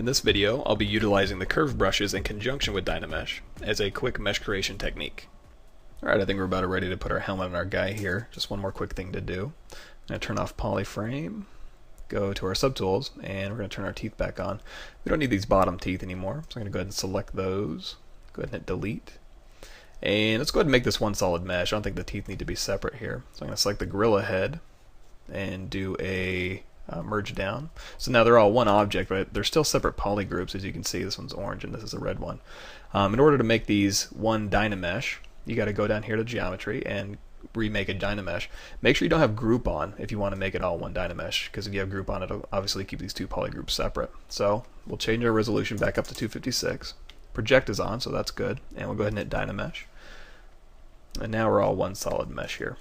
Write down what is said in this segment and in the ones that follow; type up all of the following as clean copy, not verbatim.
In this video, I'll be utilizing the curve brushes in conjunction with Dynamesh as a quick mesh creation technique. Alright, I think we're about ready to put our helmet on our guy here. Just one more quick thing to do. I'm going to turn off polyframe, go to our subtools, and we're going to turn our teeth back on. We don't need these bottom teeth anymore, so I'm going to go ahead and select those. Go ahead and hit delete. And let's go ahead and make this one solid mesh. I don't think the teeth need to be separate here. So I'm going to select the gorilla head and do a merge down. So now they're all one object, but they're still separate poly groups. As you can see, this one's orange and this is a red one. In order to make these one Dynamesh, you got to go down here to geometry and remake a Dynamesh. Make sure you don't have group on if you want to make it all one Dynamesh, because if you have group on, it'll obviously keep these two poly groups separate. So we'll change our resolution back up to 256. Project is on, so that's good. And we'll go ahead and hit Dynamesh. And now we're all one solid mesh here.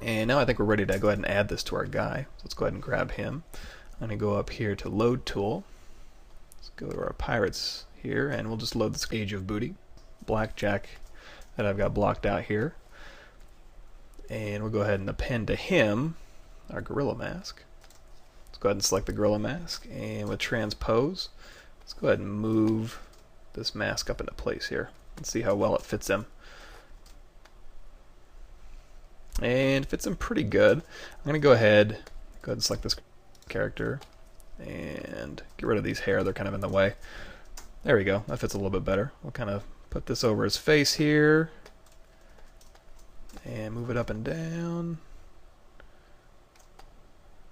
And now I think we're ready to go ahead and add this to our guy. So let's go ahead and grab him. I'm going to go up here to Load Tool. Let's go to our pirates here, and we'll just load this Age of Booty. Blackjack that I've got blocked out here. And we'll go ahead and append to him our gorilla mask. Let's go ahead and select the gorilla mask. And with transpose, let's go ahead and move this mask up into place here. Let's see how well it fits him. And fits him pretty good. I'm going to go ahead and select this character and get rid of these hair. They're kind of in the way. There we go. That fits a little bit better. We'll kind of put this over his face here and move it up and down.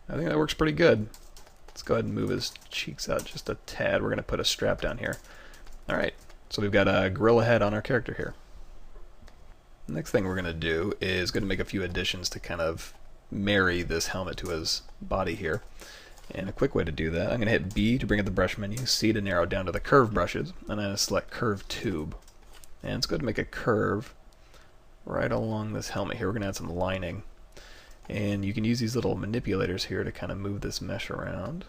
I think that works pretty good. Let's go ahead and move his cheeks out just a tad. We're going to put a strap down here. Alright, so we've got a gorilla head on our character here. The next thing we're going to do is going to make a few additions to kind of marry this helmet to his body here. And a quick way to do that, I'm going to hit B to bring up the brush menu, C to narrow down to the curve brushes, and then I'm going to select Curve Tube. And let's go ahead and make a curve right along this helmet here. We're going to add some lining. And you can use these little manipulators here to kind of move this mesh around.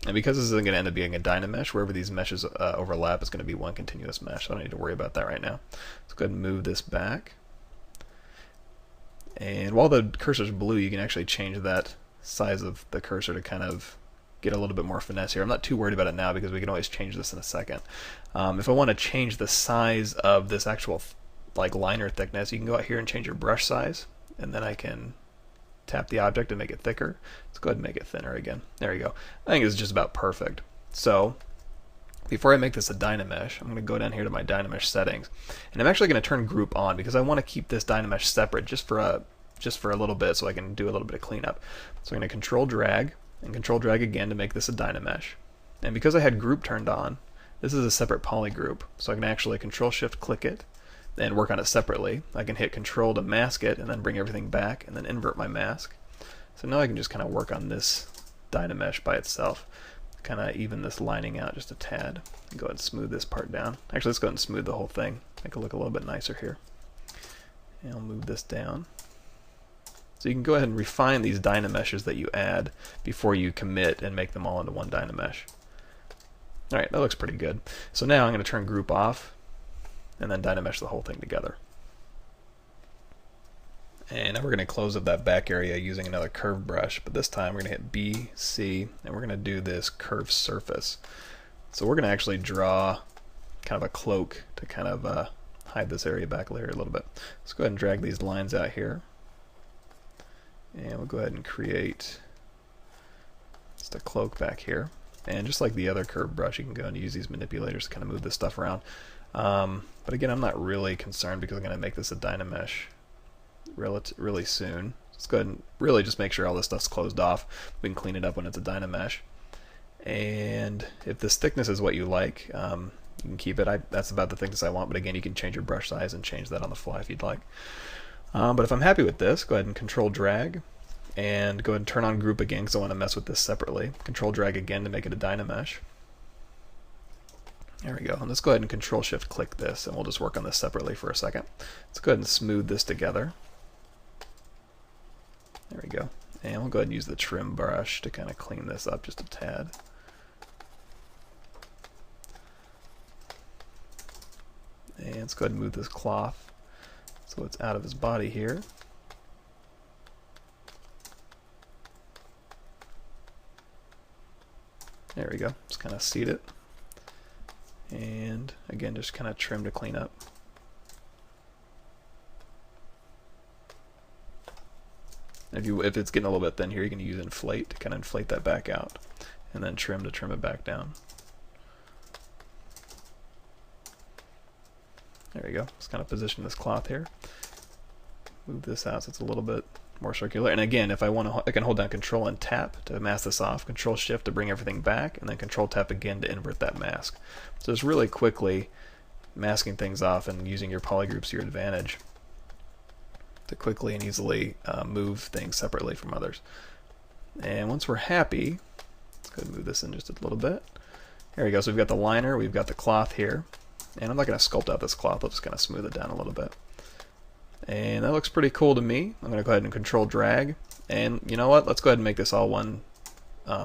And because this isn't going to end up being a Dynamesh, wherever these meshes overlap is going to be one continuous mesh, so I don't need to worry about that right now. Let's go ahead and move this back. And while the cursor's blue, you can actually change that size of the cursor to kind of get a little bit more finesse here. I'm not too worried about it now because we can always change this in a second. If I want to change the size of this actual like liner thickness, you can go out here and change your brush size, and then I can tap the object and make it thicker. Let's go ahead and make it thinner again. There you go. I think it's just about perfect. So before I make this a Dynamesh, I'm going to go down here to my Dynamesh settings, and I'm actually going to turn group on because I want to keep this Dynamesh separate just for a little bit, so I can do a little bit of cleanup. So I'm going to control drag and control drag again to make this a Dynamesh. And because I had group turned on, this is a separate poly group, so I can actually control shift click it and work on it separately. I can hit control to mask it and then bring everything back and then invert my mask. So now I can just kind of work on this Dynamesh by itself, kind of even this lining out just a tad, and go ahead and smooth this part down. Actually, let's go ahead and smooth the whole thing, make it look a little bit nicer here. And I'll move this down. So you can go ahead and refine these Dynameshes that you add before you commit and make them all into one Dynamesh. Alright, that looks pretty good. So now I'm going to turn group off and then Dynamesh the whole thing together. And now we're going to close up that back area using another curve brush, but this time we're going to hit B, C, and we're going to do this curve surface. So we're going to actually draw kind of a cloak to kind of hide this area back layer a little bit. Let's go ahead and drag these lines out here. And we'll go ahead and create just a cloak back here. And just like the other curve brush, you can go and use these manipulators to kind of move this stuff around. But again, I'm not really concerned because I'm going to make this a Dynamesh really soon. Let's go ahead and really just make sure all this stuff's closed off. We can clean it up when it's a Dynamesh. And if this thickness is what you like, you can keep it. That's about the thickness I want, but again, you can change your brush size and change that on the fly if you'd like. But if I'm happy with this, go ahead and control drag and go ahead and turn on group again because I want to mess with this separately. Control drag again to make it a Dynamesh. There we go. And let's go ahead and control shift click this, and we'll just work on this separately for a second. Let's go ahead and smooth this together. There we go. And we'll go ahead and use the trim brush to kind of clean this up just a tad. And let's go ahead and move this cloth so it's out of his body here. There we go. Just kind of seat it. And again, just kind of trim to clean up. If it's getting a little bit thin here, you can use inflate to kind of inflate that back out, and then trim to trim it back down. There we go. Just kind of position this cloth here. Move this out so it's a little bit more circular. And again, if I want to, I can hold down Control and tap to mask this off, Control Shift to bring everything back, and then Control Tap again to invert that mask. So it's really quickly masking things off and using your polygroups to your advantage to quickly and easily move things separately from others. And once we're happy, let's go ahead and move this in just a little bit. There we go. So we've got the liner, we've got the cloth here, and I'm not going to sculpt out this cloth. I'll just kind of smooth it down a little bit. And that looks pretty cool to me. I'm going to go ahead and Control Drag, and you know what? Let's go ahead and make this all one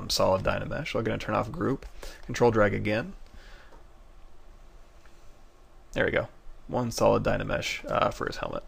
solid Dynamesh. So I'm going to turn off Group, Control Drag again. There we go. One solid Dynamesh for his helmet.